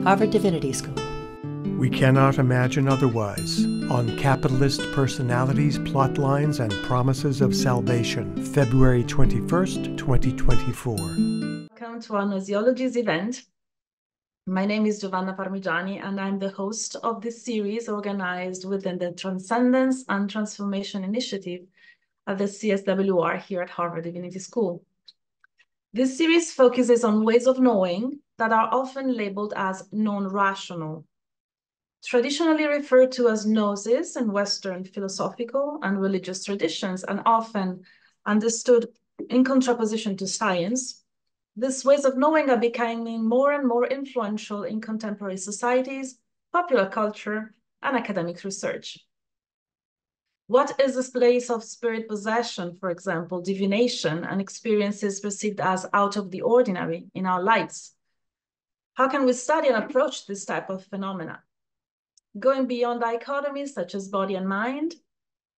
Harvard Divinity School. We cannot imagine otherwise. On Capitalist Personalities, Plotlines, and Promises of Salvation, February 21st, 2024. Welcome to our Gnoseologies event. My name is Giovanna Parmigiani, and I'm the host of this series organized within the Transcendence and Transformation Initiative at the CSWR here at Harvard Divinity School. This series focuses on ways of knowing that are often labeled as non-rational, traditionally referred to as gnosis in Western philosophical and religious traditions, and often understood in contraposition to science. These ways of knowing are becoming more and more influential in contemporary societies, popular culture, and academic research. What is this place of spirit possession, for example, divination, and experiences perceived as out of the ordinary in our lives? How can we study and approach this type of phenomena? Going beyond dichotomies such as body and mind,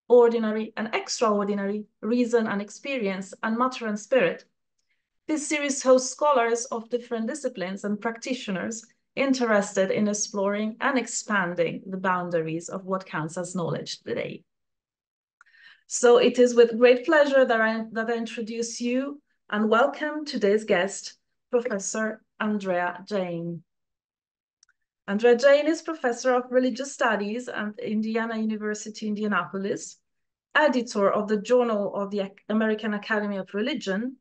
ordinary and extraordinary, reason and experience, and matter and spirit. This series hosts scholars of different disciplines and practitioners interested in exploring and expanding the boundaries of what counts as knowledge today. So it is with great pleasure that I introduce you and welcome today's guest, Professor Andrea Jain. Andrea Jain is Professor of Religious Studies at Indiana University, Indianapolis, editor of the Journal of the American Academy of Religion,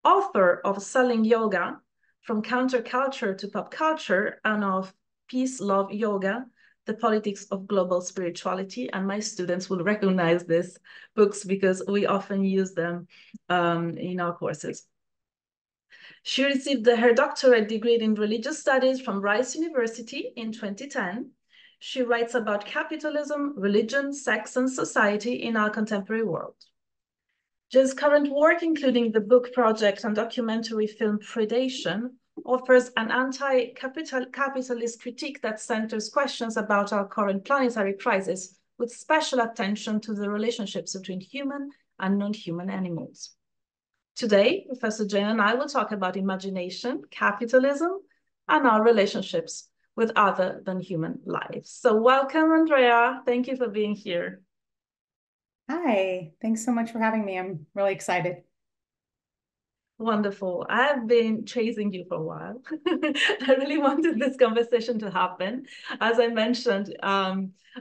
author of Selling Yoga, From Counterculture to Pop Culture, and of Peace, Love, Yoga, The Politics of Global Spirituality. And my students will recognize these books because we often use them in our courses. She received her doctorate degree in religious studies from Rice University in 2010. She writes about capitalism, religion, sex, and society in our contemporary world. Jain's current work, including the book project and documentary film Predation, offers an anti-capitalist critique that centers questions about our current planetary crisis, with special attention to the relationships between human and non-human animals. Today, Professor Jain and I will talk about imagination, capitalism, and our relationships with other than human lives. So welcome, Andrea. Thank you for being here. Hi, thanks so much for having me. I'm really excited. Wonderful. I've been chasing you for a while. I really wanted this conversation to happen. As I mentioned,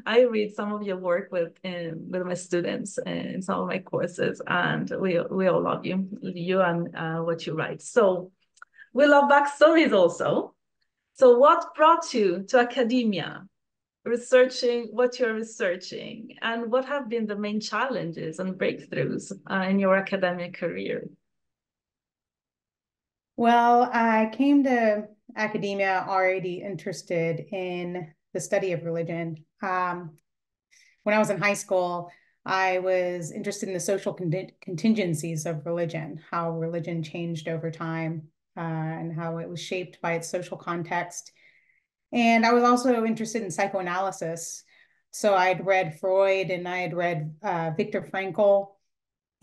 I read some of your work with my students in some of my courses, and we all love you and what you write. So we love backstories also. So what brought you to academia, researching what you're researching, and what have been the main challenges and breakthroughs in your academic career? Well, I came to academia already interested in the study of religion. When I was in high school, I was interested in the social contingencies of religion, how religion changed over time, and how it was shaped by its social context. And I was also interested in psychoanalysis. So I'd read Freud and I had read Viktor Frankl.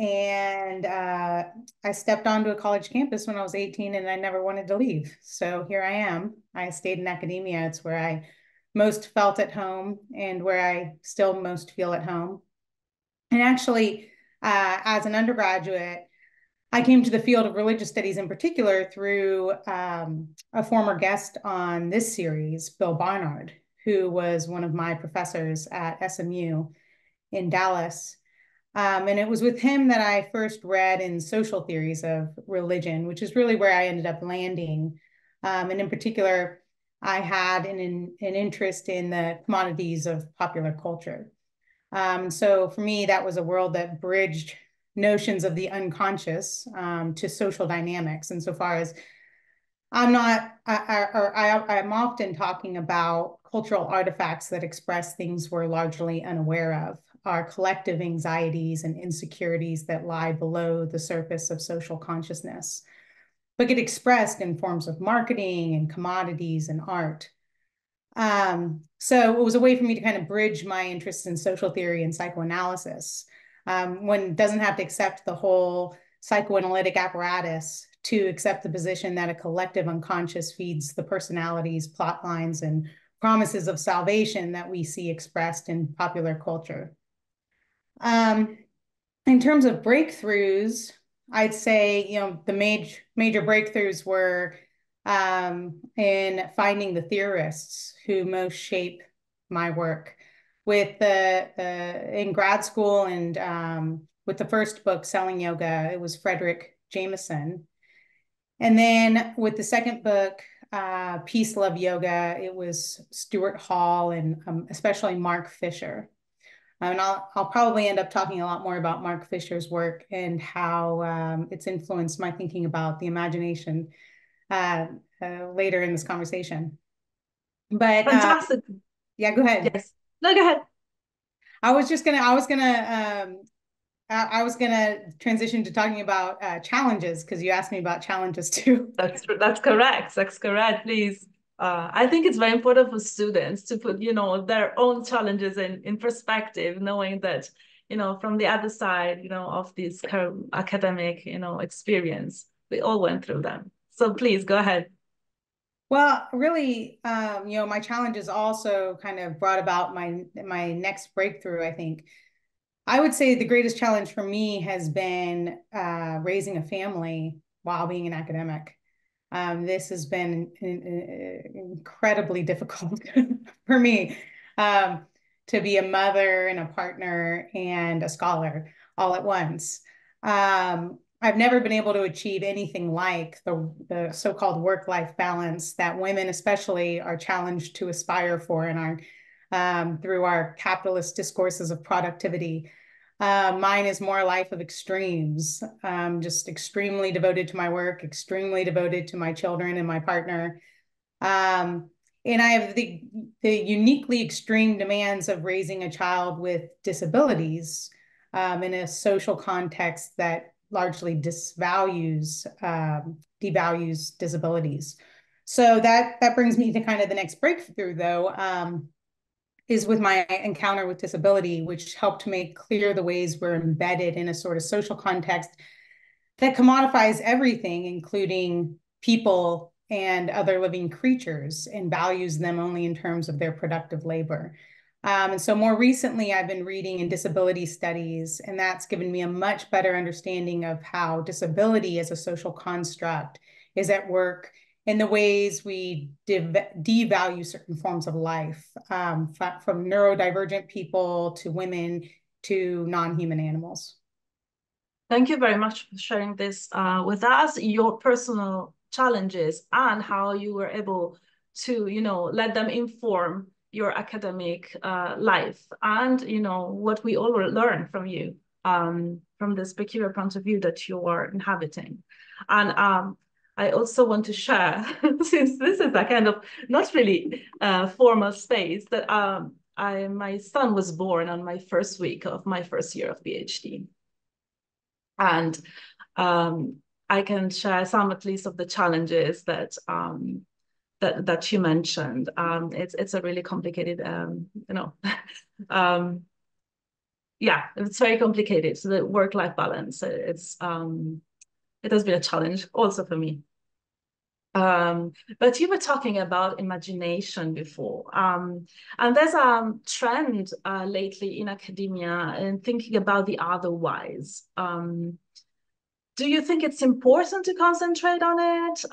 And I stepped onto a college campus when I was 18 and I never wanted to leave. So here I am. I stayed in academia. It's where I most felt at home and where I still most feel at home. And actually, as an undergraduate, I came to the field of religious studies in particular through a former guest on this series, Bill Barnard, who was one of my professors at SMU in Dallas. And it was with him that I first read in social theories of religion, which is really where I ended up landing. And in particular, I had an interest in the commodities of popular culture. So for me, that was a world that bridged notions of the unconscious to social dynamics. Insofar as I'm often talking about cultural artifacts that express things we're largely unaware of, our collective anxieties and insecurities that lie below the surface of social consciousness, but get expressed in forms of marketing and commodities and art. So it was a way for me to kind of bridge my interests in social theory and psychoanalysis. One doesn't have to accept the whole psychoanalytic apparatus to accept the position that a collective unconscious feeds the personalities, plot lines, and promises of salvation that we see expressed in popular culture. In terms of breakthroughs, I'd say, the major breakthroughs were in finding the theorists who most shape my work. In grad school and with the first book, Selling Yoga, it was Frederick Jameson. And then with the second book, Peace, Love, Yoga, it was Stuart Hall and especially Mark Fisher. And I'll probably end up talking a lot more about Mark Fisher's work and how it's influenced my thinking about the imagination later in this conversation. But Fantastic. Yeah, go ahead. Yes. No, go ahead. I was gonna transition to talking about challenges because you asked me about challenges too. That's correct. That's correct. Please. I think it's very important for students to put, their own challenges in perspective, knowing that, from the other side, of this academic, experience, we all went through them. So please go ahead. Well, really, my challenges also kind of brought about my next breakthrough, I think. I would say the greatest challenge for me has been raising a family while being an academic. This has been incredibly difficult for me to be a mother and a partner and a scholar all at once. I've never been able to achieve anything like the so-called work-life balance that women especially are challenged to aspire for in through our capitalist discourses of productivity. Mine is more a life of extremes, just extremely devoted to my work, extremely devoted to my children and my partner. And I have the uniquely extreme demands of raising a child with disabilities in a social context that largely devalues disabilities. So that brings me to kind of the next breakthrough, though. Is with my encounter with disability, which helped make clear the ways we're embedded in a sort of social context that commodifies everything, including people and other living creatures, and values them only in terms of their productive labor. And so more recently, I've been reading in disability studies, and that's given me a much better understanding of how disability as a social construct is at work in the ways we devalue certain forms of life, from neurodivergent people to women to non-human animals. Thank you very much for sharing this with us, your personal challenges and how you were able to, let them inform your academic life and, what we all learn from you, from this peculiar point of view that you are inhabiting. And I also want to share, since this is a kind of not really formal space, that my son was born on my first week of my first year of PhD. And I can share some, at least, of the challenges that that you mentioned. It's a really complicated, yeah, it's very complicated. So the work-life balance, it has been a challenge also for me. But you were talking about imagination before, and there's a trend lately in academia and thinking about the otherwise. Do you think it's important to concentrate on it?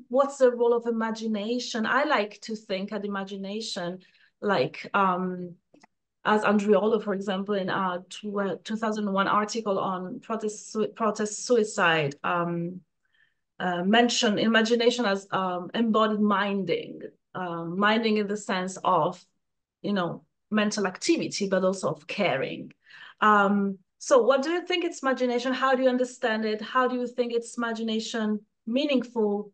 What's the role of imagination? I like to think at imagination like as Andrea, for example, in a 2001 article on protest suicide, mentioned imagination as embodied minding, minding in the sense of, mental activity, but also of caring. So what do you think it's imagination? How do you understand it? How do you think it's imagination meaningful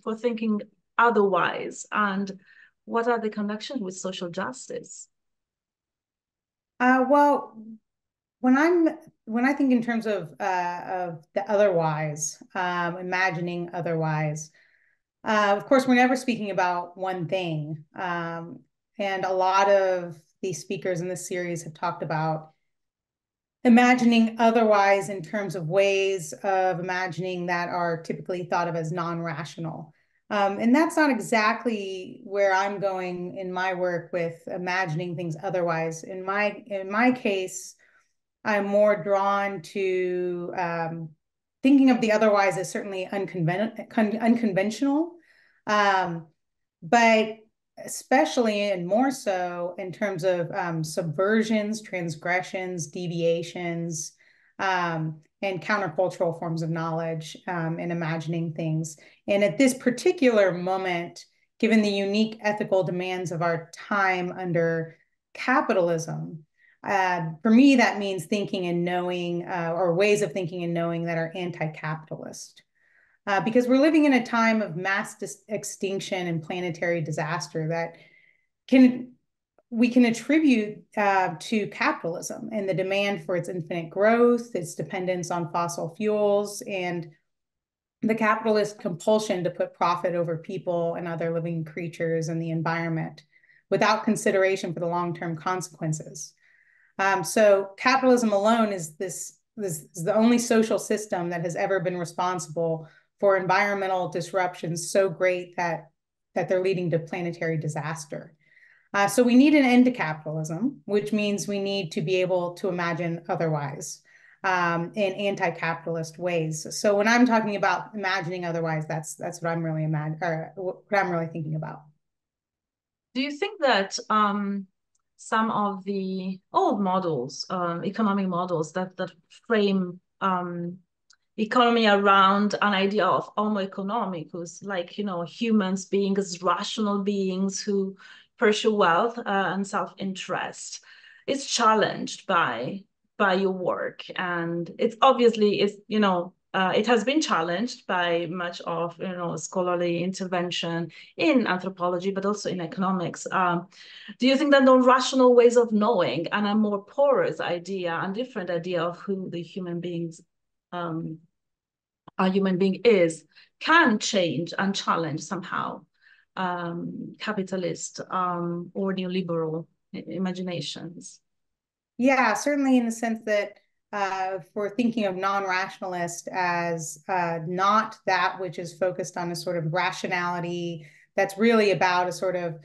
for thinking otherwise? And what are the connections with social justice? Well, when I think in terms of the otherwise, imagining otherwise, of course, we're never speaking about one thing. And a lot of the speakers in this series have talked about imagining otherwise in terms of ways of imagining that are typically thought of as non-rational. And that's not exactly where I'm going in my work with imagining things otherwise. In my case, I'm more drawn to thinking of the otherwise as certainly unconventional, but especially and more so in terms of subversions, transgressions, deviations, and countercultural forms of knowledge and imagining things. And at this particular moment, given the unique ethical demands of our time under capitalism, for me, that means thinking and knowing, or ways of thinking and knowing that are anti-capitalist. Because we're living in a time of mass extinction and planetary disaster that we can attribute to capitalism and the demand for its infinite growth, its dependence on fossil fuels, and the capitalist compulsion to put profit over people and other living creatures and the environment without consideration for the long-term consequences. So capitalism alone is the only social system that has ever been responsible for environmental disruptions so great that they're leading to planetary disaster. So we need an end to capitalism, which means we need to be able to imagine otherwise in anti-capitalist ways. So when I'm talking about imagining otherwise, that's what I'm really thinking about. Do you think that some of the old models, economic models that frame economy around an idea of homo economicus, like, you know, humans being as rational beings who pursue wealth and self-interest, is challenged by your work? And it's obviously, you know, it has been challenged by much of, you know, scholarly intervention in anthropology, but also in economics. Do you think that the rational ways of knowing and a more porous idea and different idea of who the human beings a human being is can change and challenge somehow capitalist or neoliberal imaginations? Yeah, certainly in the sense that if we're thinking of non-rationalist as not that which is focused on a sort of rationality that's really about a sort of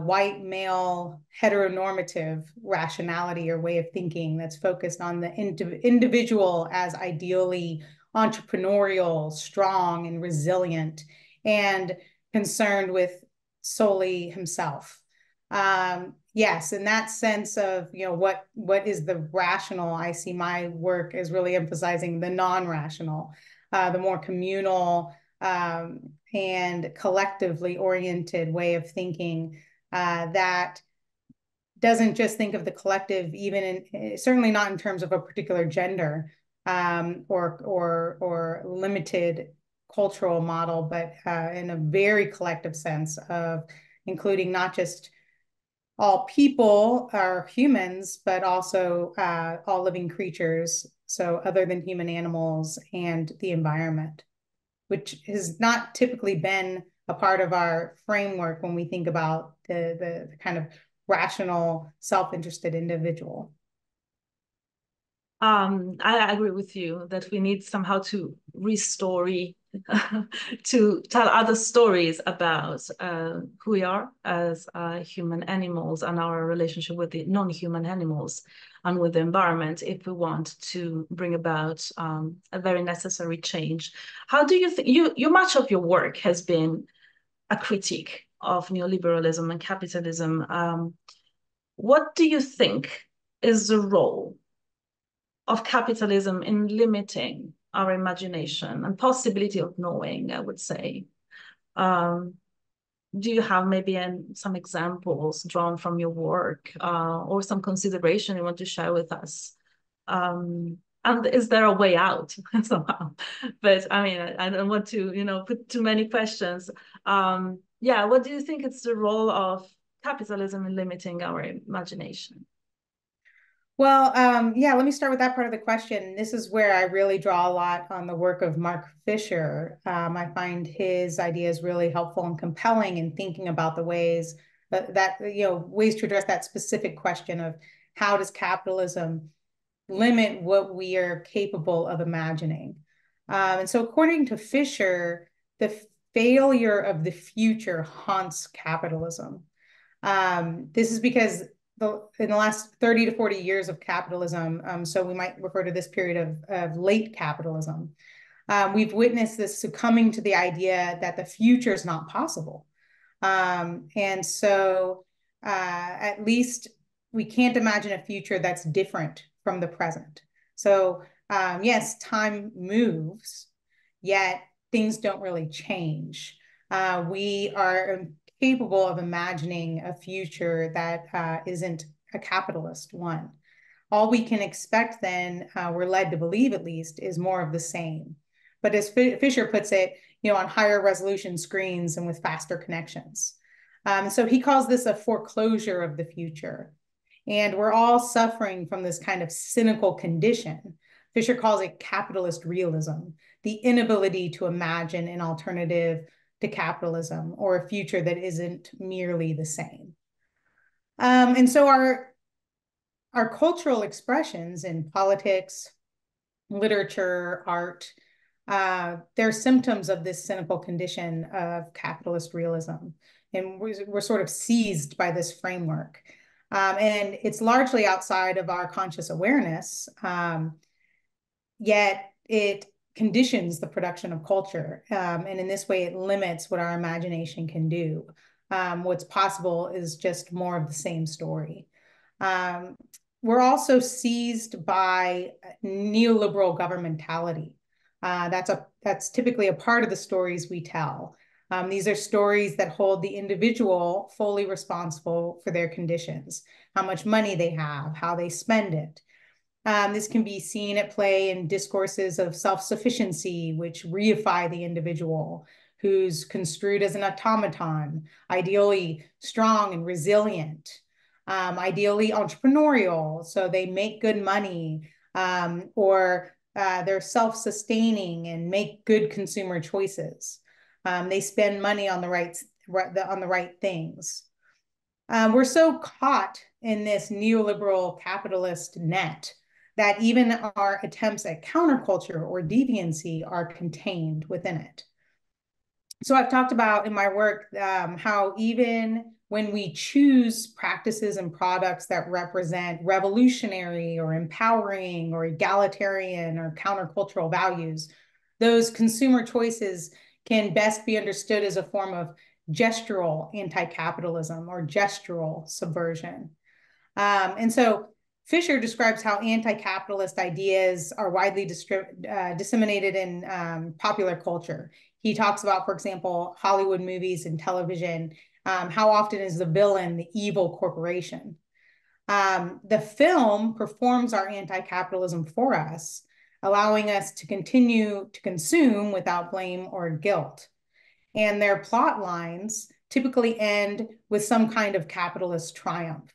white male heteronormative rationality or way of thinking that's focused on the individual as ideally entrepreneurial, strong, and resilient, and concerned with solely himself. Yes, in that sense of, you know, what is the rational, I see my work as really emphasizing the non-rational, the more communal and collectively oriented way of thinking that doesn't just think of the collective, even certainly not in terms of a particular gender or limited cultural model, but in a very collective sense of including not just all people are humans, but also all living creatures, so other than human animals and the environment, which has not typically been a part of our framework when we think about the kind of rational, self-interested individual. I agree with you that we need somehow to restore to tell other stories about who we are as human animals and our relationship with the non-human animals and with the environment if we want to bring about a very necessary change. How do you think much of your work has been a critique of neoliberalism and capitalism? What do you think is the role of capitalism in limiting our imagination and possibility of knowing, I would say? Do you have maybe some examples drawn from your work or some consideration you want to share with us? And is there a way out somehow? But I mean, I don't want to, you know, put too many questions. Yeah, what do you think is the role of capitalism in limiting our imagination? Well, yeah, let me start with that part of the question. This is where I really draw a lot on the work of Mark Fisher. I find his ideas really helpful and compelling in thinking about the ways ways to address that specific question of how does capitalism limit what we are capable of imagining. And so according to Fisher, the failure of the future haunts capitalism. This is because in the last 30 to 40 years of capitalism, so we might refer to this period of late capitalism, we've witnessed this succumbing to the idea that the future is not possible. And so at least we can't imagine a future that's different from the present. So yes, time moves, yet things don't really change. We are capable of imagining a future that isn't a capitalist one. All we can expect then, we're led to believe at least, is more of the same. But as Fisher puts it, on higher resolution screens and with faster connections. So he calls this a foreclosure of the future. And we're all suffering from this kind of cynical condition. Fisher calls it capitalist realism, the inability to imagine an alternative to capitalism or a future that isn't merely the same. And so our cultural expressions in politics, literature, art, they're symptoms of this cynical condition of capitalist realism. And we're sort of seized by this framework. And it's largely outside of our conscious awareness, yet it conditions the production of culture. And in this way, it limits what our imagination can do. What's possible is just more of the same story. We're also seized by neoliberal governmentality. That's typically a part of the stories we tell. These are stories that hold the individual fully responsible for their conditions, how much money they have, how they spend it. This can be seen at play in discourses of self-sufficiency, which reify the individual, who's construed as an automaton, ideally strong and resilient, ideally entrepreneurial, so they make good money, or they're self-sustaining and make good consumer choices. They spend money on the right things. We're so caught in this neoliberal capitalist net that even our attempts at counterculture or deviancy are contained within it. So I've talked about in my work how even when we choose practices and products that represent revolutionary or empowering or egalitarian or countercultural values, those consumer choices can best be understood as a form of gestural anti-capitalism or gestural subversion. And so Fisher describes how anti-capitalist ideas are widely disseminated in popular culture. He talks about, for example, Hollywood movies and television. How often is the villain the evil corporation? The film performs our anti-capitalism for us, allowing us to continue to consume without blame or guilt. And their plot lines typically end with some kind of capitalist triumph.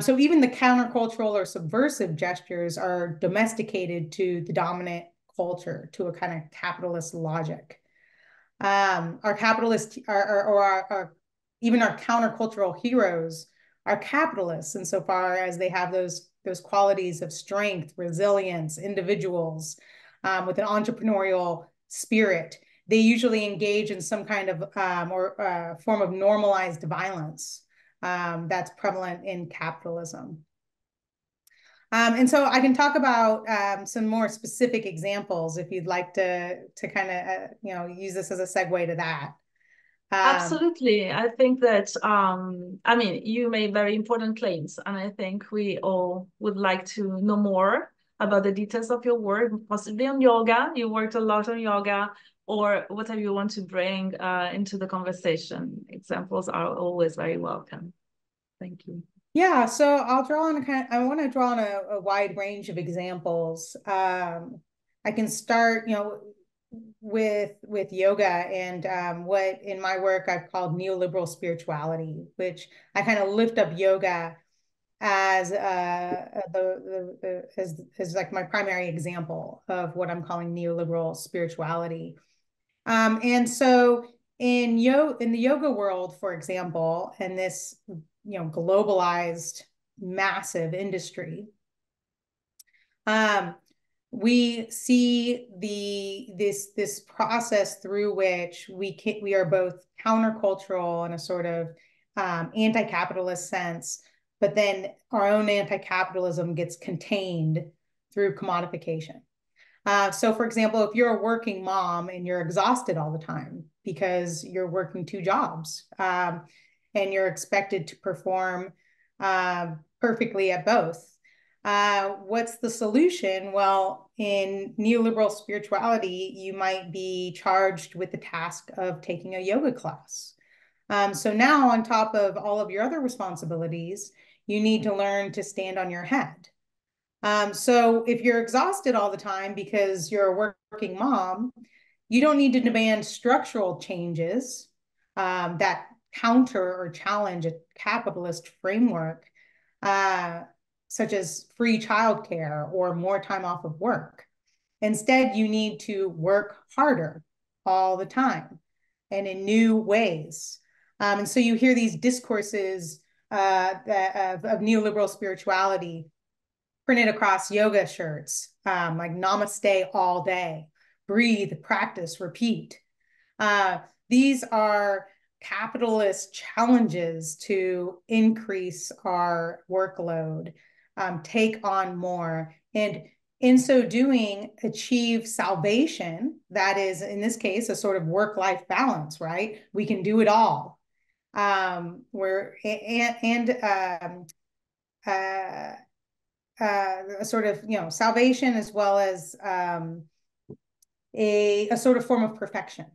So even the countercultural or subversive gestures are domesticated to the dominant culture, to a kind of capitalist logic. Our capitalist, even our countercultural heroes are capitalists insofar as they have those qualities of strength, resilience, individuals with an entrepreneurial spirit. They usually engage in some kind of form of normalized violence that's prevalent in capitalism. And so I can talk about some more specific examples if you'd like to kind of use this as a segue to that. Absolutely. I think that, I mean, you made very important claims, and I think we all would like to know more about the details of your work, possibly on yoga. You worked a lot on yoga, or whatever you want to bring into the conversation. Examples are always very welcome. Thank you. Yeah, so I'll draw on I want to draw on a wide range of examples. I can start, with yoga and what in my work I've called neoliberal spirituality, which I kind of lift up yoga as as like my primary example of what I'm calling neoliberal spirituality. And so in the yoga world, for example, and this globalized massive industry, We see this process through which we are both countercultural in a sort of anti-capitalist sense, but then our own anti-capitalism gets contained through commodification. So for example, if you're a working mom and you're exhausted all the time because you're working 2 jobs, and you're expected to perform perfectly at both, what's the solution? Well, in neoliberal spirituality, you might be charged with the task of taking a yoga class. So now, on top of all of your other responsibilities, you need to learn to stand on your head. So if you're exhausted all the time because you're a working mom, you don't need to demand structural changes that counter or challenge a capitalist framework, such as free childcare or more time off of work. Instead, you need to work harder all the time and in new ways. And so you hear these discourses of neoliberal spirituality printed across yoga shirts, like namaste all day, breathe, practice, repeat. These are capitalist challenges to increase our workload, take on more, and in so doing, achieve salvation. That is, in this case, a sort of work-life balance, right? We can do it all. A sort of, salvation, as well as a sort of form of perfection.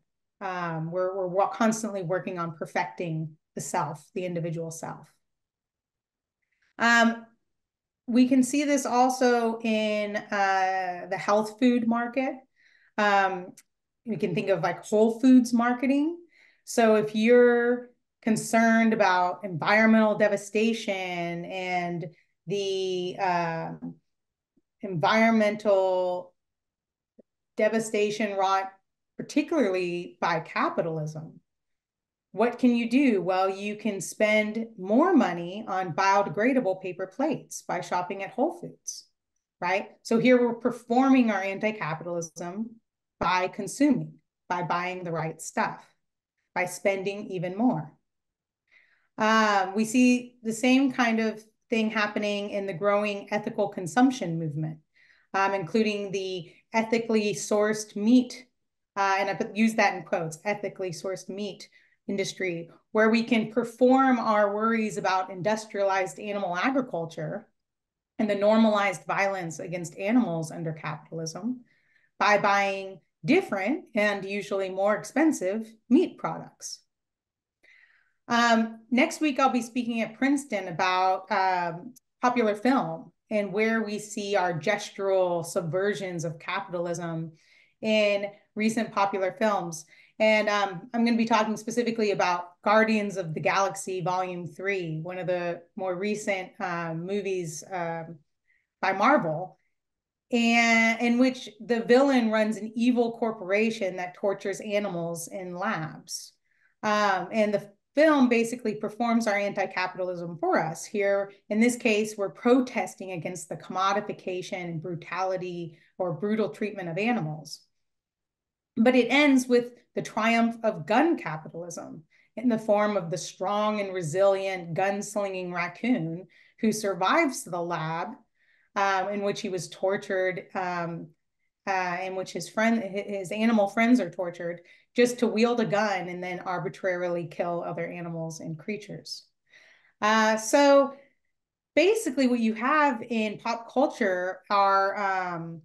We're constantly working on perfecting the self, the individual self. We can see this also in the health food market. We can think of like Whole Foods marketing. So if you're concerned about environmental devastation and the environmental devastation wrought particularly by capitalism, what can you do? Well, you can spend more money on biodegradable paper plates by shopping at Whole Foods, right? So here we're performing our anti-capitalism by consuming, by buying the right stuff, by spending even more. We see the same kind of thing happening in the growing ethical consumption movement, including the ethically sourced meat, and I use that in quotes, ethically sourced meat industry, where we can perform our worries about industrialized animal agriculture and the normalized violence against animals under capitalism by buying different and usually more expensive meat products. Next week, I'll be speaking at Princeton about popular film and where we see our gestural subversions of capitalism in recent popular films. And I'm going to be talking specifically about Guardians of the Galaxy Volume 3, one of the more recent movies by Marvel, and in which the villain runs an evil corporation that tortures animals in labs. And the film basically performs our anti-capitalism for us. Here, in this case, we're protesting against the commodification and brutality or brutal treatment of animals. But it ends with the triumph of gun capitalism in the form of the strong and resilient gun-slinging raccoon who survives the lab in which he was tortured, in which his animal friends are tortured, just to wield a gun and then arbitrarily kill other animals and creatures. So basically what you have in pop culture are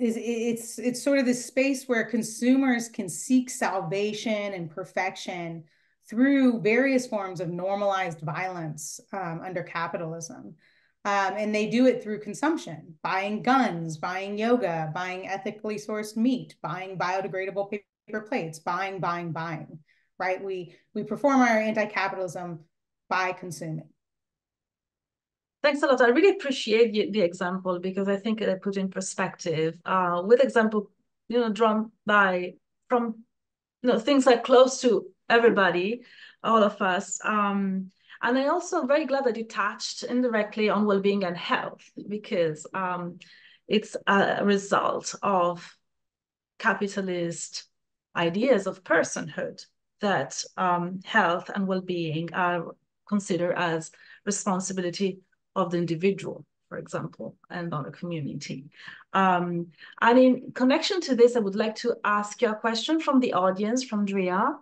it's sort of this space where consumers can seek salvation and perfection through various forms of normalized violence under capitalism. And they do it through consumption, buying guns, buying yoga, buying ethically sourced meat, buying biodegradable paper plates, buying, right? We perform our anti-capitalism by consuming. Thanks a lot. I really appreciate the example, because I think it put in perspective with example, drawn by from things that are close to everybody, all of us. And I'm also very glad that you touched indirectly on well-being and health, because it's a result of capitalist ideas of personhood that health and well-being are considered as responsibility of the individual, for example, and not a community. And in connection to this, I would like to ask you a question from the audience, from Andrea,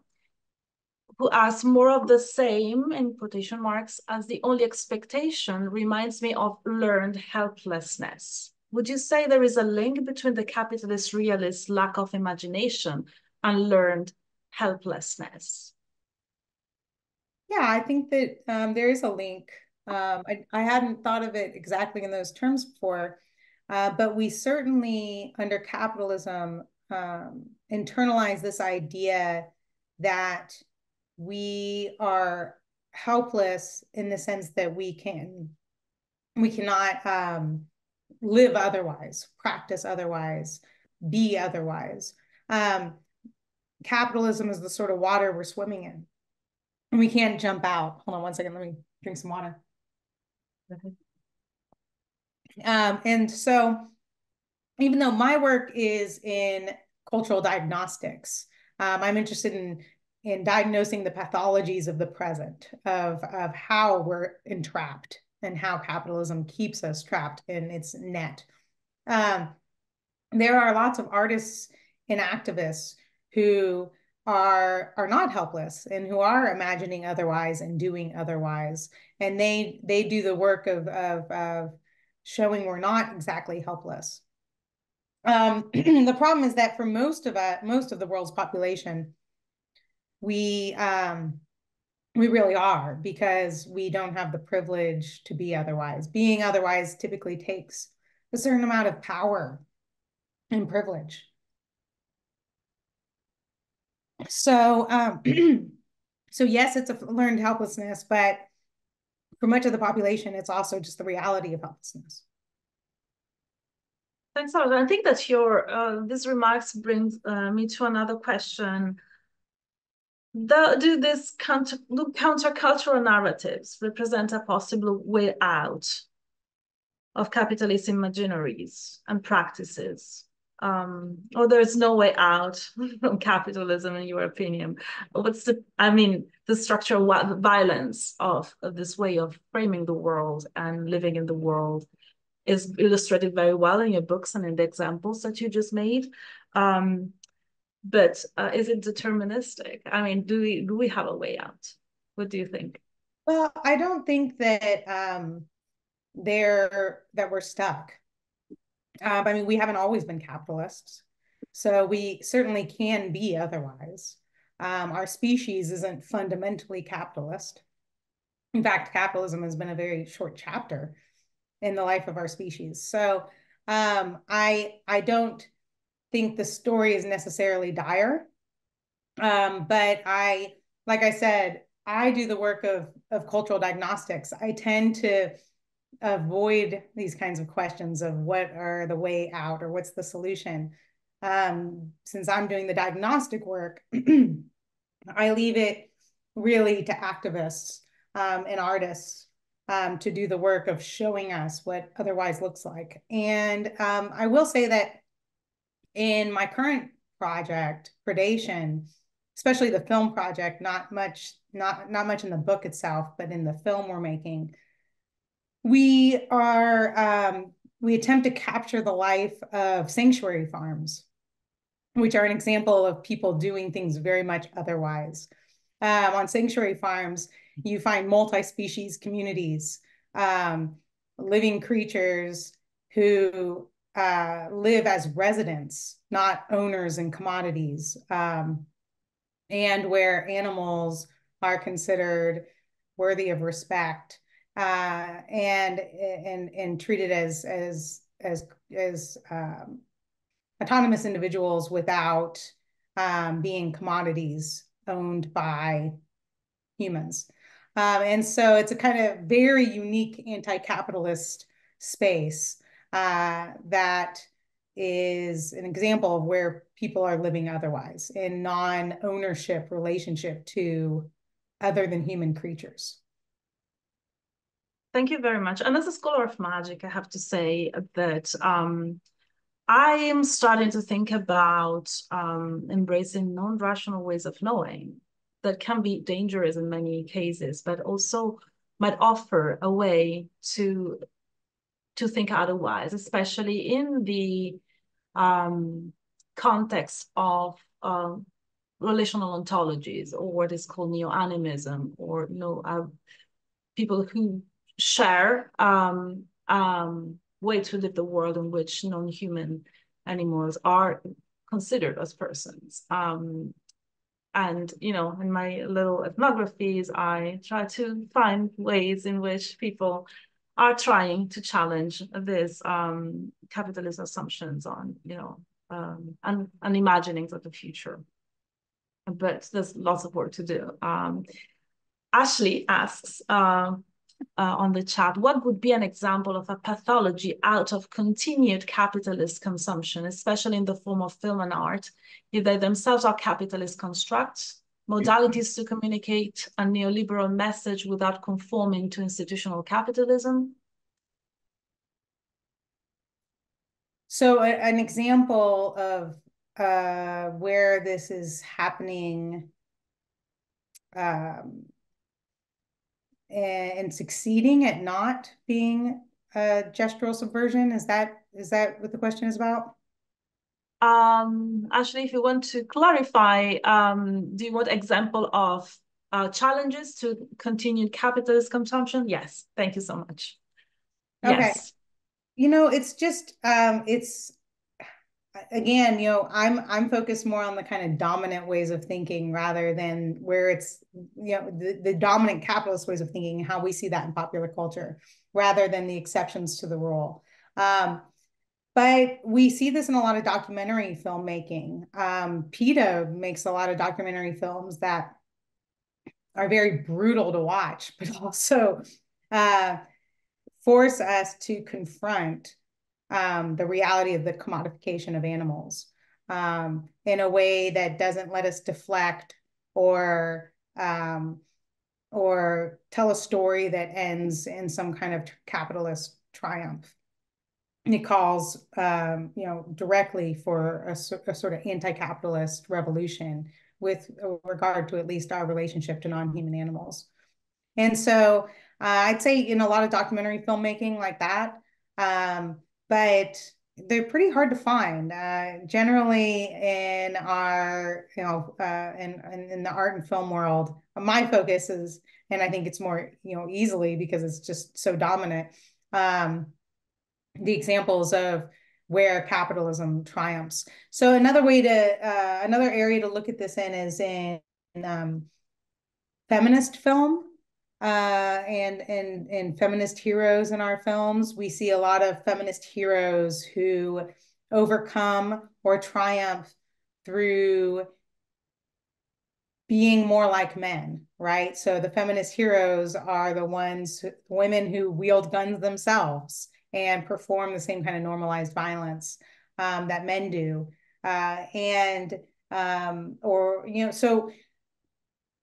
who asks, more of the same, in quotation marks, as the only expectation reminds me of learned helplessness. Would you say there is a link between the capitalist realist lack of imagination and learned helplessness? Yeah, I think that there is a link. I hadn't thought of it exactly in those terms before, but we certainly, under capitalism, internalize this idea that we are helpless in the sense that we cannot live otherwise, practice otherwise, be otherwise. Capitalism is the sort of water we're swimming in. And we can't jump out. Hold on one second. Let me drink some water. Okay. And so even though my work is in cultural diagnostics, I'm interested in diagnosing the pathologies of the present, of how we're entrapped and how capitalism keeps us trapped in its net. There are lots of artists and activists who are not helpless and who are imagining otherwise and doing otherwise. And they do the work of showing we're not exactly helpless. The problem is that for most of the world's population, we really are, because we don't have the privilege to be otherwise. Being otherwise typically takes a certain amount of power and privilege. So, so yes, it's a learned helplessness, but for much of the population, it's also just the reality of helplessness. Thanks a lot. I think that your these remarks brings me to another question. Do countercultural narratives represent a possible way out of capitalist imaginaries and practices? Or there's no way out from capitalism, in your opinion? What's the structural violence of this way of framing the world and living in the world is illustrated very well in your books and in the examples that you just made. But is it deterministic? I mean, do we have a way out? What do you think? Well, I don't think that we're stuck. I mean, we haven't always been capitalists, so we certainly can be otherwise. Our species isn't fundamentally capitalist. In fact, capitalism has been a very short chapter in the life of our species. So I don't think the story is necessarily dire. But like I said, I do the work of cultural diagnostics. I tend to avoid these kinds of questions of what are the way out or what's the solution. Since I'm doing the diagnostic work, I leave it really to activists and artists to do the work of showing us what otherwise looks like. And I will say that in my current project, Predation, especially the film project, not much in the book itself, but in the film we're making, we attempt to capture the life of sanctuary farms, which are an example of people doing things very much otherwise. On sanctuary farms, you find multi-species communities, living creatures who live as residents, not owners and commodities, and where animals are considered worthy of respect and treated as autonomous individuals without being commodities owned by humans. And so it's a kind of very unique anti-capitalist space that is an example of where people are living otherwise, in non-ownership relationship to other than human creatures. Thank you very much. And as a scholar of magic, I have to say that I am starting to think about embracing non-rational ways of knowing that can be dangerous in many cases, but also might offer a way to think otherwise, especially in the context of relational ontologies, or what is called neo-animism, or people who share way to live the world in which non-human animals are considered as persons. And, in my little ethnographies, I try to find ways in which people are trying to challenge these capitalist assumptions on, and imaginings of the future. But there's lots of work to do. Ashley asks on the chat, what would be an example of a pathology out of continued capitalist consumption, especially in the form of film and art, if they themselves are capitalist constructs, modalities to communicate a neoliberal message without conforming to institutional capitalism? So an example of where this is happening and succeeding at not being gestural subversion, is that what the question is about? Actually, if you want to clarify, do you want example of challenges to continued capitalist consumption? Yes, thank you so much. Okay. Yes. It's just again, I'm focused more on the kind of dominant ways of thinking rather than where it's, the dominant capitalist ways of thinking, how we see that in popular culture, rather than the exceptions to the rule. But we see this in a lot of documentary filmmaking. PETA makes a lot of documentary films that are very brutal to watch, but also force us to confront the reality of the commodification of animals in a way that doesn't let us deflect or tell a story that ends in some kind of capitalist triumph. It calls, directly for a sort of anti-capitalist revolution with regard to at least our relationship to non-human animals. And so I'd say in a lot of documentary filmmaking like that, but they're pretty hard to find. Generally in our, in the art and film world, my focus is, and I think it's more, easily because it's just so dominant, the examples of where capitalism triumphs. So another area to look at this in is in feminist film. And feminist heroes in our films. We see a lot of feminist heroes who overcome or triumph through being more like men, right? So the feminist heroes are the women who wield guns themselves and perform the same kind of normalized violence that men do.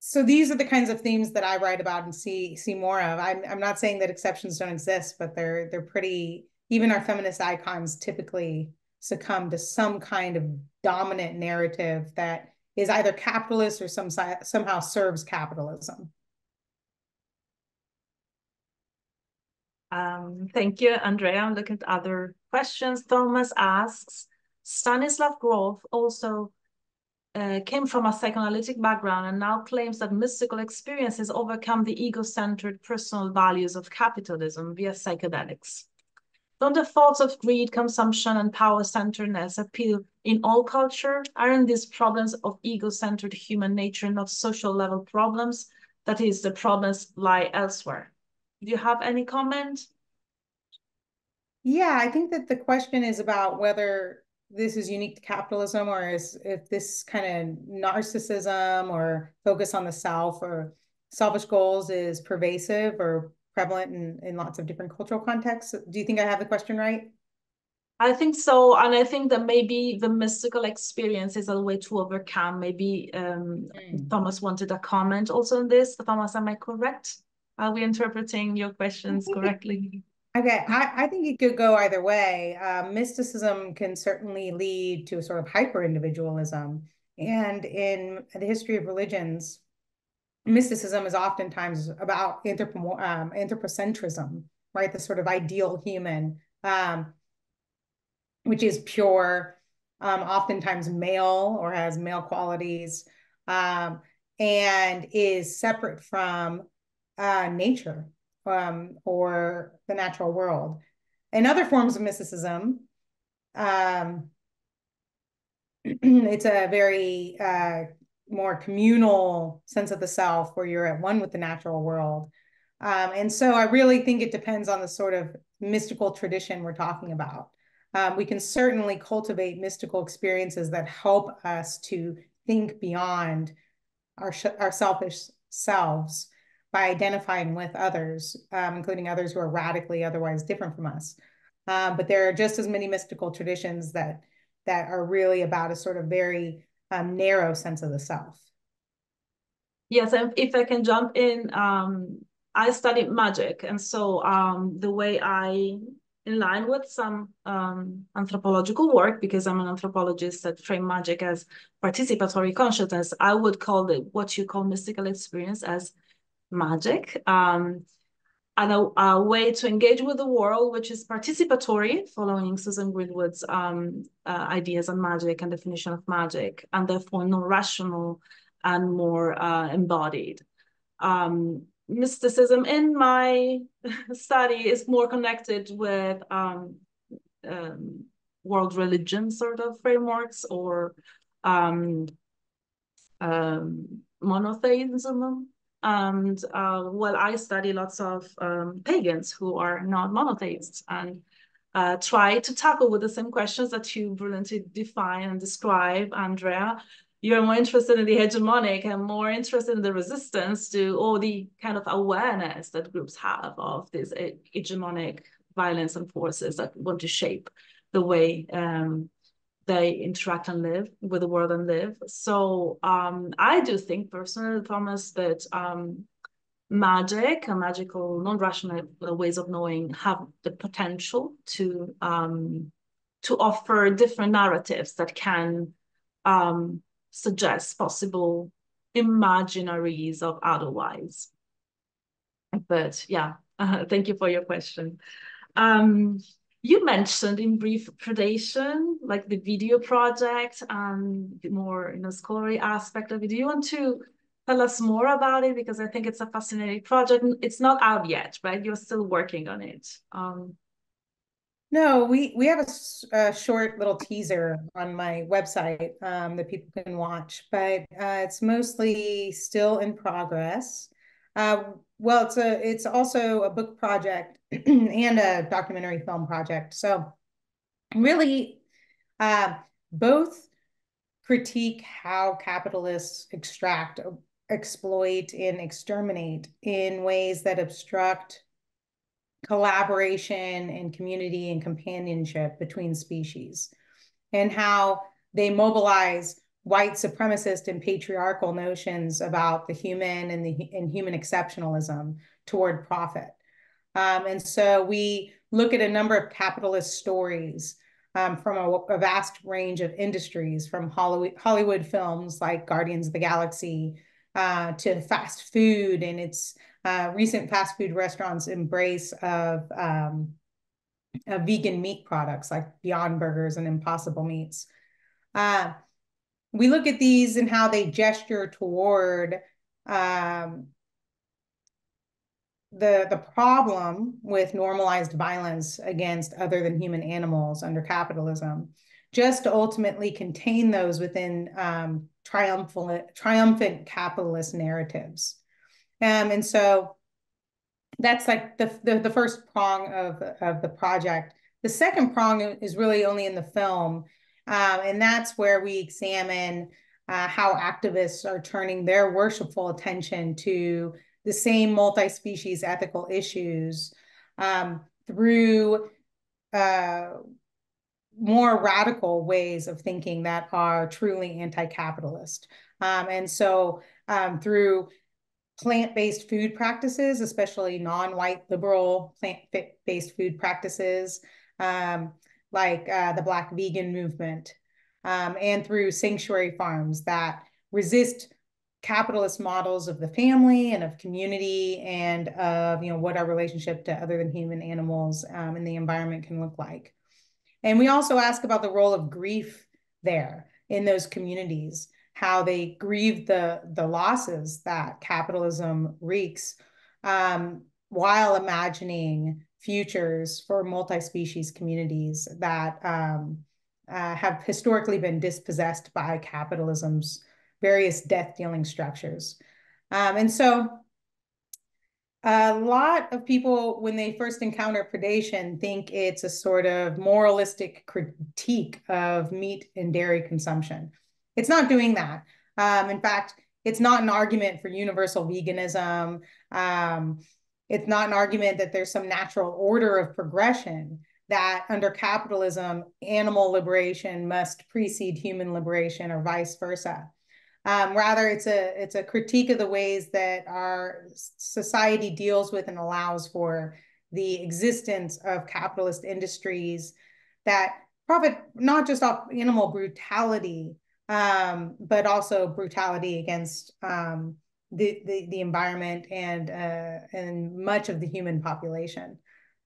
So these are the kinds of themes that I write about and see more of. I'm not saying that exceptions don't exist, but they're pretty, even our feminist icons typically succumb to some kind of dominant narrative that is either capitalist or somehow serves capitalism. Thank you, Andrea. I'm looking at other questions. Thomas asks, Stanislav Grof also came from a psychoanalytic background and now claims that mystical experiences overcome the ego-centered personal values of capitalism via psychedelics. Don't the thoughts of greed, consumption, and power-centeredness appeal in all culture? Aren't these problems of ego-centered human nature not social-level problems? That is, the problems lie elsewhere. Do you have any comment? Yeah, I think that the question is about whether this is unique to capitalism, or if this kind of narcissism or focus on the self or selfish goals is pervasive or prevalent in lots of different cultural contexts. Do you think I have the question right? I think so. And I think that maybe the mystical experience is a way to overcome. Maybe Thomas wanted a comment also on this. Thomas, am I correct? Are we interpreting your questions correctly? Okay, I think it could go either way. Mysticism can certainly lead to a sort of hyper-individualism. And in the history of religions, mysticism is oftentimes about anthropocentrism, right? The sort of ideal human, which is pure, oftentimes male or has male qualities, and is separate from nature or the natural world. In other forms of mysticism, it's a very more communal sense of the self where you're at one with the natural world. And so I really think it depends on the sort of mystical tradition we're talking about. We can certainly cultivate mystical experiences that help us to think beyond our selfish selves by identifying with others, including others who are radically otherwise different from us. But there are just as many mystical traditions that are really about a sort of very narrow sense of the self. Yes, and if I can jump in, I studied magic, and so the way in line with some anthropological work, because I'm an anthropologist that frame magic as participatory consciousness, I would call it what you call mystical experience as magic. And a way to engage with the world, which is participatory, following Susan Greenwood's ideas on magic and definition of magic, and therefore non-rational and more embodied. Mysticism in my study is more connected with world religion sort of frameworks or monotheism. And well, I study lots of pagans who are not monotheists and try to tackle with the same questions that you brilliantly define and describe, Andrea. You're more interested in the hegemonic and more interested in the resistance to all the kind of awareness that groups have of this hegemonic violence and forces that want to shape the way they interact and live with the world and live. So I do think personally, Thomas, that magic and magical non-rational ways of knowing have the potential to offer different narratives that can suggest possible imaginaries of otherwise. But yeah, thank you for your question. You mentioned in brief predation, like the video project and the more scholarly aspect of it. Do you want to tell us more about it? Because I think it's a fascinating project. It's not out yet, right? You're still working on it. No, we have a short little teaser on my website that people can watch, but it's mostly still in progress. Well, it's also a book project and a documentary film project. So really, both critique how capitalists extract, exploit, and exterminate in ways that obstruct collaboration and community and companionship between species, and how they mobilize white supremacist and patriarchal notions about the human and human exceptionalism toward profit. And so we look at a number of capitalist stories from a vast range of industries, from Hollywood films like Guardians of the Galaxy to fast food and its recent fast food restaurants' embrace of vegan meat products like Beyond Burgers and Impossible Meats. We look at these and how they gesture toward the problem with normalized violence against other than human animals under capitalism, just to ultimately contain those within triumphant capitalist narratives. And so that's like the first prong of the project. The second prong is really only in the film, and that's where we examine how activists are turning their worshipful attention to the same multi-species ethical issues through more radical ways of thinking that are truly anti-capitalist. And so through plant-based food practices, especially non-white liberal plant-based food practices, like the Black vegan movement, and through sanctuary farms that resist capitalist models of the family and of community and of what our relationship to other than human animals and the environment can look like. And we also ask about the role of grief there in those communities, how they grieve the losses that capitalism wreaks, while imagining futures for multi-species communities that have historically been dispossessed by capitalism's various death-dealing structures. And so a lot of people, when they first encounter predation, think it's a sort of moralistic critique of meat and dairy consumption. It's not doing that. In fact, it's not an argument for universal veganism. It's not an argument that there's some natural order of progression that under capitalism, animal liberation must precede human liberation or vice versa. Rather, it's a critique of the ways that our society deals with and allows for the existence of capitalist industries that profit not just off animal brutality, but also brutality against the environment and much of the human population.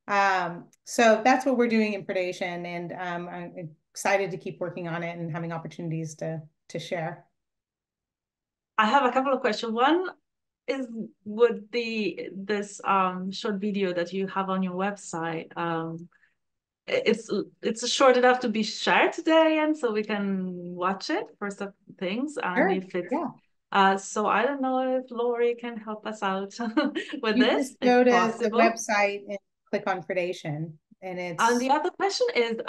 So that's what we're doing in predation, and I'm excited to keep working on it and having opportunities to share. I have a couple of questions. One is, would this short video that you have on your website, it's short enough to be shared today, and so we can watch it for some things. And Sure. if it's yeah. So I don't know if Lori can help us out with you this. Just go to possible. the website and click on predation, and it's. And the other question is,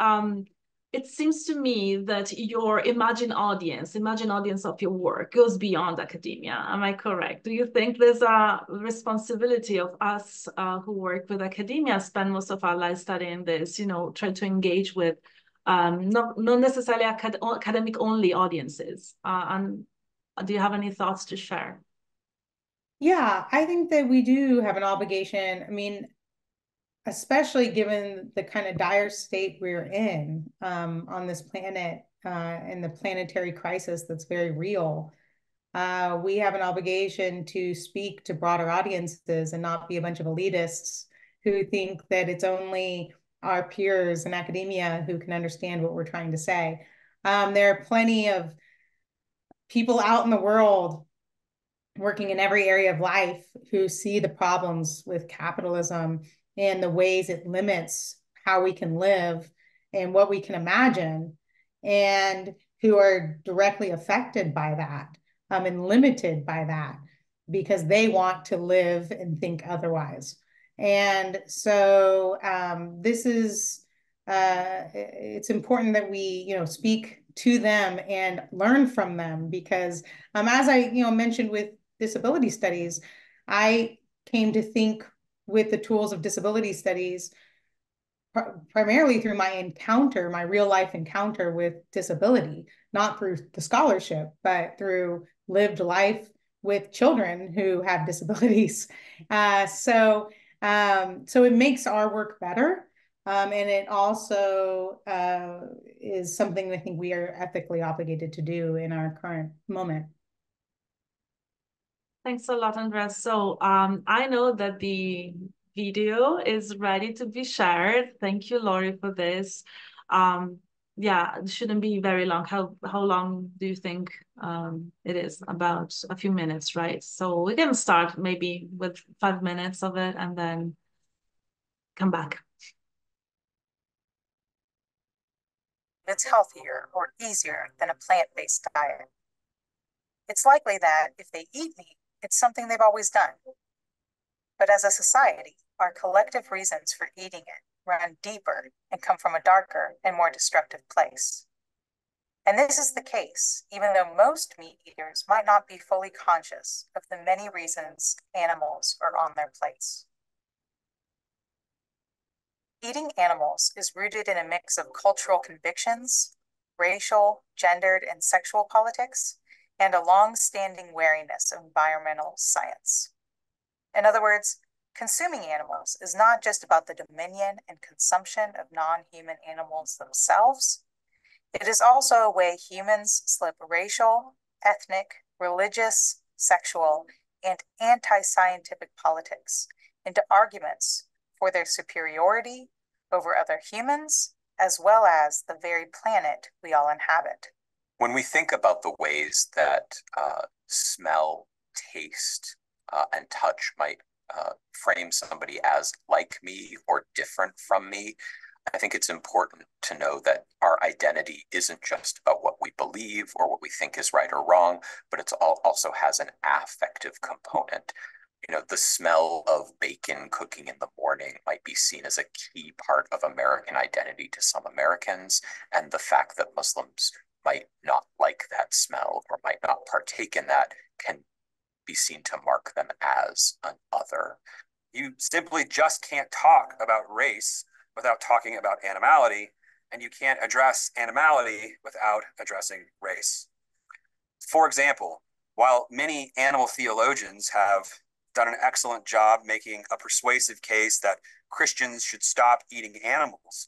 it seems to me that your imagine audience of your work goes beyond academia. Am I correct? Do you think there's a responsibility of us who work with academia, spend most of our lives studying this, try to engage with not necessarily academic only audiences? And do you have any thoughts to share? Yeah, I think that we do have an obligation. I mean, especially given the kind of dire state we're in on this planet and the planetary crisis that's very real. We have an obligation to speak to broader audiences and not be a bunch of elitists who think that it's only our peers in academia who can understand what we're trying to say. There are plenty of people out in the world working in every area of life who see the problems with capitalism and the ways it limits how we can live and what we can imagine, and who are directly affected by that and limited by that because they want to live and think otherwise. And so this is, it's important that we, speak to them and learn from them, because as I, mentioned with disability studies, I came to think with the tools of disability studies primarily through my real life encounter with disability, not through the scholarship, but through lived life with children who have disabilities. So it makes our work better. And it also is something I think we are ethically obligated to do in our current moment. Thanks a lot, Andrea. So I know that the video is ready to be shared. Thank you, Lori, for this. Yeah, it shouldn't be very long. How long do you think it is? About a few minutes, right? So we can start maybe with 5 minutes of it and then come back. It's healthier or easier than a plant-based diet. It's likely that if they eat meat, it's something they've always done. But as a society, our collective reasons for eating it run deeper and come from a darker and more destructive place. And this is the case, even though most meat eaters might not be fully conscious of the many reasons animals are on their plates. Eating animals is rooted in a mix of cultural convictions, racial, gendered, and sexual politics, and a long-standing wariness of environmental science. In other words, consuming animals is not just about the dominion and consumption of non-human animals themselves. It is also a way humans slip racial, ethnic, religious, sexual, and anti-scientific politics into arguments for their superiority over other humans, as well as the very planet we all inhabit. When we think about the ways that smell, taste, and touch might frame somebody as like me or different from me, I think it's important to know that our identity isn't just about what we believe or what we think is right or wrong, but it also has an affective component. You know, the smell of bacon cooking in the morning might be seen as a key part of American identity to some Americans, and the fact that Muslims might not like that smell or might not partake in that can be seen to mark them as an other. You simply just can't talk about race without talking about animality, and you can't address animality without addressing race. For example, while many animal theologians have done an excellent job making a persuasive case that Christians should stop eating animals,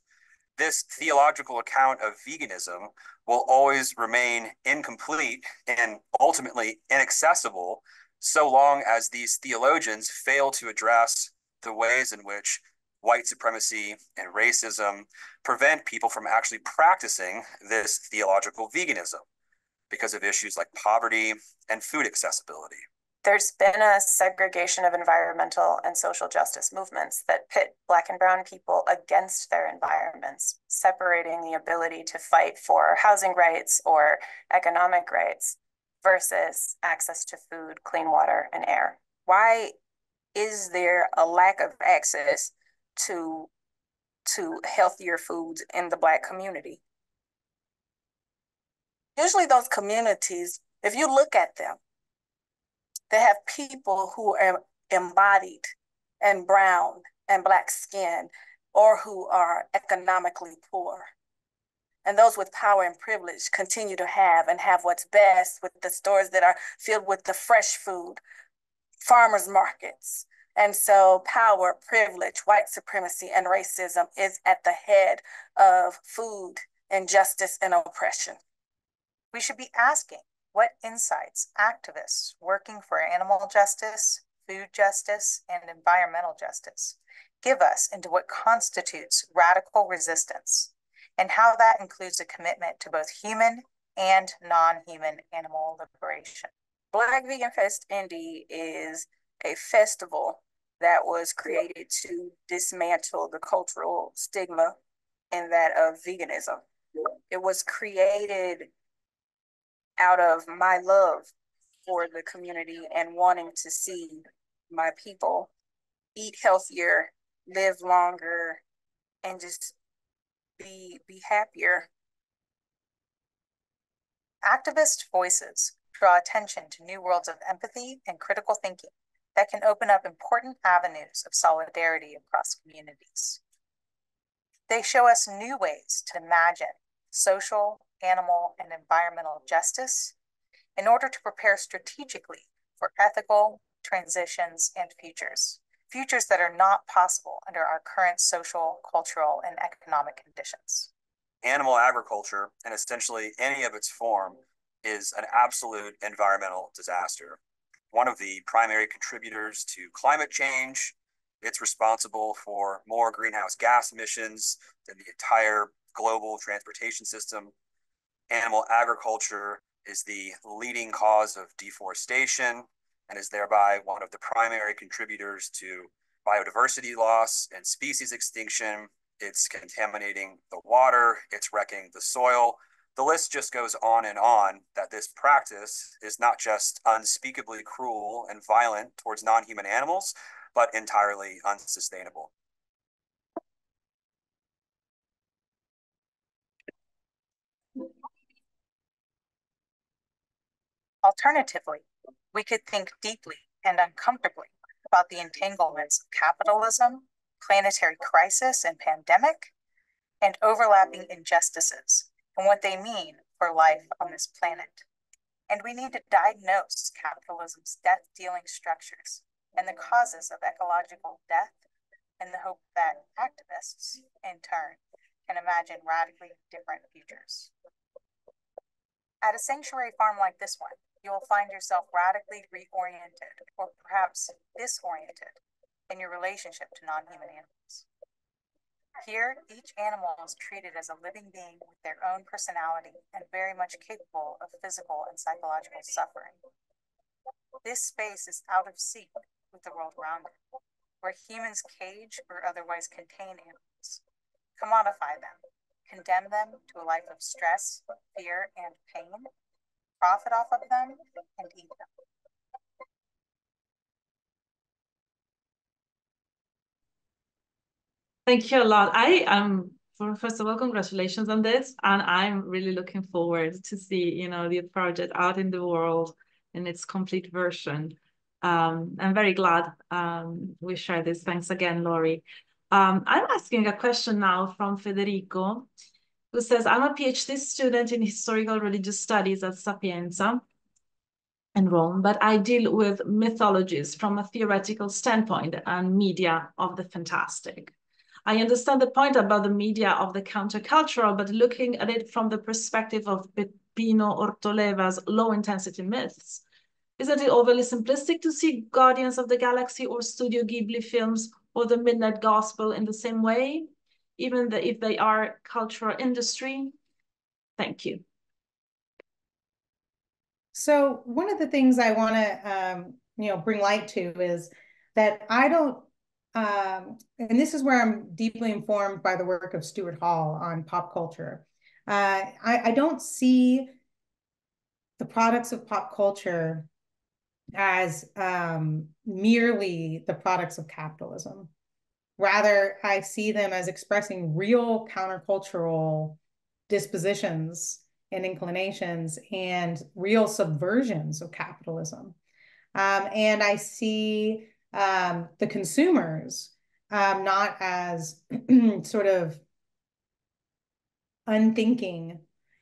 this theological account of veganism will always remain incomplete and ultimately inaccessible so long as these theologians fail to address the ways in which white supremacy and racism prevent people from actually practicing this theological veganism because of issues like poverty and food accessibility. There's been a segregation of environmental and social justice movements that pit Black and brown people against their environments, separating the ability to fight for housing rights or economic rights versus access to food, clean water, and air. Why is there a lack of access to healthier foods in the Black community? Usually those communities, if you look at them, they have people who are embodied and brown and Black skin, or who are economically poor. And those with power and privilege continue to have what's best, with the stores that are filled with the fresh food, farmers markets. And so power, privilege, white supremacy, and racism is at the head of food injustice and oppression. We should be asking what insights activists working for animal justice, food justice, and environmental justice give us into what constitutes radical resistance, and how that includes a commitment to both human and non-human animal liberation. Black Vegan Fest Indy is a festival that was created to dismantle the cultural stigma in that of veganism. It was created out of my love for the community and wanting to see my people eat healthier, live longer, and just be happier. Activist voices draw attention to new worlds of empathy and critical thinking that can open up important avenues of solidarity across communities. They show us new ways to imagine social, animal, and environmental justice in order to prepare strategically for ethical transitions and futures that are not possible under our current social, cultural, and economic conditions. Animal agriculture, and essentially any of its form, is an absolute environmental disaster. One of the primary contributors to climate change, it's responsible for more greenhouse gas emissions than the entire global transportation system. Animal agriculture is the leading cause of deforestation and is thereby one of the primary contributors to biodiversity loss and species extinction. It's contaminating the water, it's wrecking the soil. The list just goes on and on, that this practice is not just unspeakably cruel and violent towards non-human animals, but entirely unsustainable. Alternatively, we could think deeply and uncomfortably about the entanglements of capitalism, planetary crisis and pandemic, and overlapping injustices, and what they mean for life on this planet. And we need to diagnose capitalism's death-dealing structures and the causes of ecological death in the hope that activists, in turn, can imagine radically different futures. At a sanctuary farm like this one, you will find yourself radically reoriented, or perhaps disoriented, in your relationship to non-human animals. Here, each animal is treated as a living being with their own personality and very much capable of physical and psychological suffering. This space is out of sync with the world around it, where humans cage or otherwise contain animals, commodify them, condemn them to a life of stress, fear, and pain, profit off of them, and eat them. Thank you a lot. First of all, congratulations on this, and I'm really looking forward to see, the project out in the world in its complete version. I'm very glad we shared this. Thanks again, Laurie. I'm asking a question now from Federico, who says, I'm a PhD student in historical religious studies at Sapienza in Rome, but I deal with mythologies from a theoretical standpoint and media of the fantastic. I understand the point about the media of the countercultural, but looking at it from the perspective of Peppino Ortoleva's low-intensity myths, isn't it overly simplistic to see Guardians of the Galaxy or Studio Ghibli films or the Midnight Gospel in the same way, even if they are cultural industry? Thank you. So one of the things I want to, bring light to is that I don't, and this is where I'm deeply informed by the work of Stuart Hall on pop culture. I don't see the products of pop culture as merely the products of capitalism. Rather, I see them as expressing real countercultural dispositions and inclinations and real subversions of capitalism. And I see the consumers not as sort of unthinking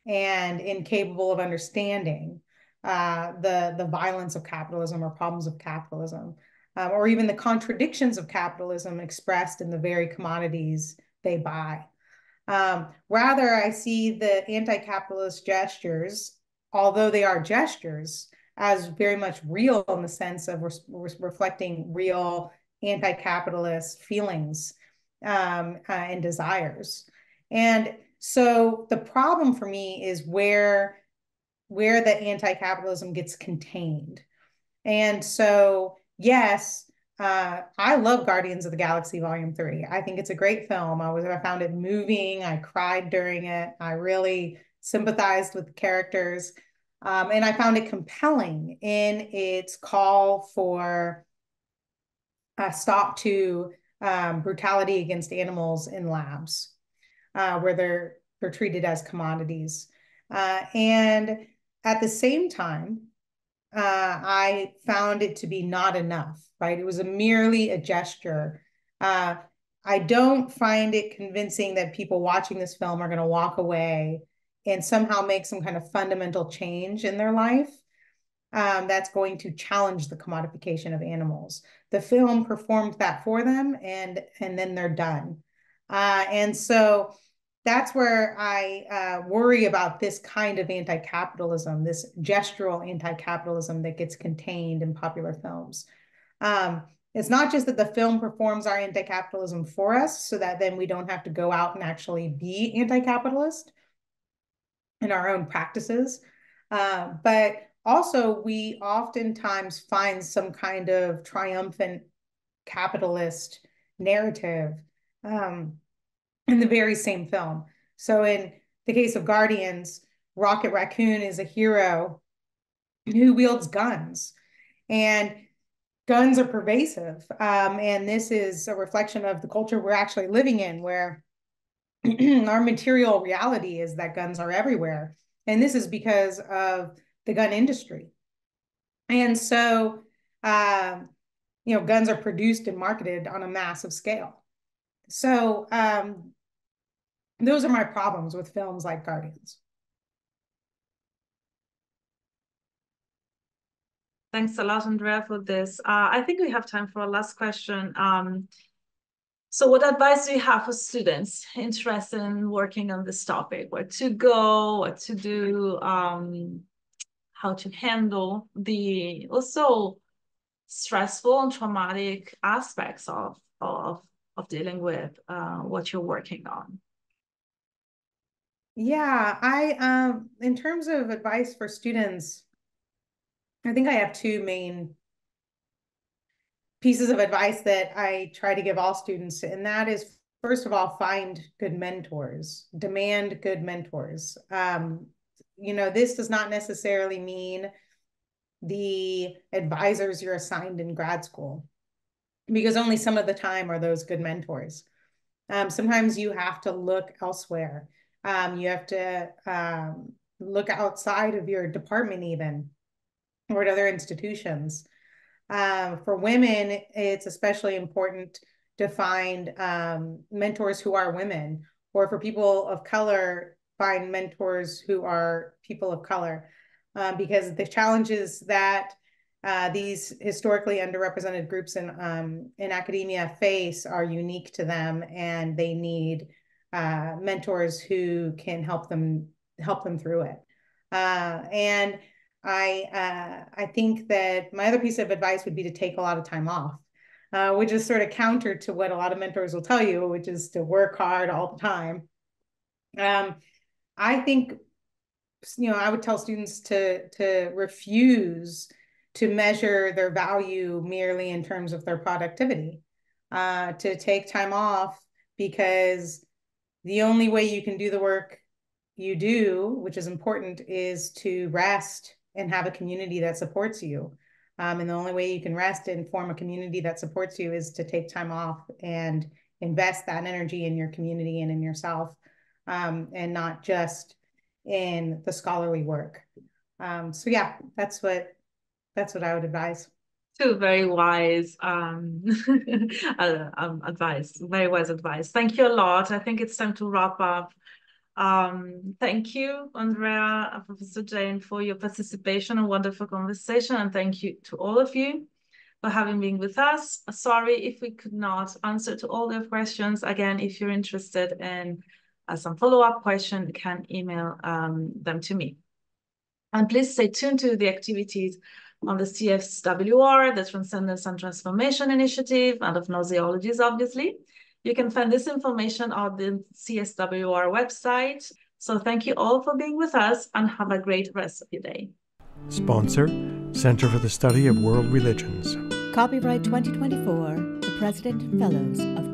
and incapable of understanding the violence of capitalism or problems of capitalism, or even the contradictions of capitalism expressed in the very commodities they buy. Rather, I see the anti-capitalist gestures, although they are gestures, as very much real in the sense of reflecting real anti-capitalist feelings and desires. And so the problem for me is where the anti-capitalism gets contained. And so, yes, I love Guardians of the Galaxy Volume 3. I think it's a great film. I found it moving. I cried during it. I really sympathized with the characters. And I found it compelling in its call for a stop to brutality against animals in labs, where they're treated as commodities. And at the same time, I found it to be not enough, right? It was merely a gesture. I don't find it convincing that people watching this film are going to walk away and somehow make some kind of fundamental change in their life that's going to challenge the commodification of animals. The film performed that for them, and then they're done. And so that's where I worry about this kind of anti-capitalism, this gestural anti-capitalism that gets contained in popular films. It's not just that the film performs our anti-capitalism for us so that then we don't have to go out and actually be anti-capitalist in our own practices, but also we oftentimes find some kind of triumphant capitalist narrative in the very same film. So in the case of Guardians, Rocket Raccoon is a hero who wields guns, and guns are pervasive. And this is a reflection of the culture we're actually living in, where our material reality is that guns are everywhere. And this is because of the gun industry. And so, guns are produced and marketed on a massive scale. So those are my problems with films like Guardians. Thanks a lot, Andrea, for this. I think we have time for a last question. So what advice do you have for students interested in working on this topic? Where to go, what to do, how to handle the also stressful and traumatic aspects of dealing with what you're working on? Yeah, in terms of advice for students, I think I have two main pieces of advice that I try to give all students, and that is, first of all, find good mentors, demand good mentors. This does not necessarily mean the advisors you're assigned in grad school, because only some of the time are those good mentors. Sometimes you have to look elsewhere. You have to look outside of your department even, or at other institutions. For women, it's especially important to find mentors who are women, or for people of color, find mentors who are people of color, because the challenges that these historically underrepresented groups in academia face are unique to them, and they need mentors who can help them through it. And I think that my other piece of advice would be to take a lot of time off, which is sort of counter to what a lot of mentors will tell you, which is to work hard all the time. I think, I would tell students to refuse to measure their value merely in terms of their productivity, to take time off, because the only way you can do the work you do, which is important, is to rest and have a community that supports you. And the only way you can rest and form a community that supports you is to take time off and invest that energy in your community and in yourself, and not just in the scholarly work. So yeah, that's what I would advise. Two very wise advice, very wise advice. Thank you a lot. I think it's time to wrap up. Thank you, Andrea and Professor Jain, for your participation and wonderful conversation. And thank you to all of you for having been with us. Sorry if we could not answer to all your questions. Again, if you're interested in some follow-up question, you can email them to me. And please stay tuned to the activities on the CSWR, the Transcendence and Transformation Initiative, and of Gnoseologies, obviously. You can find this information on the CSWR website. So thank you all for being with us, and have a great rest of your day. Sponsor, Center for the Study of World Religions. Copyright 2024, the President and Fellows of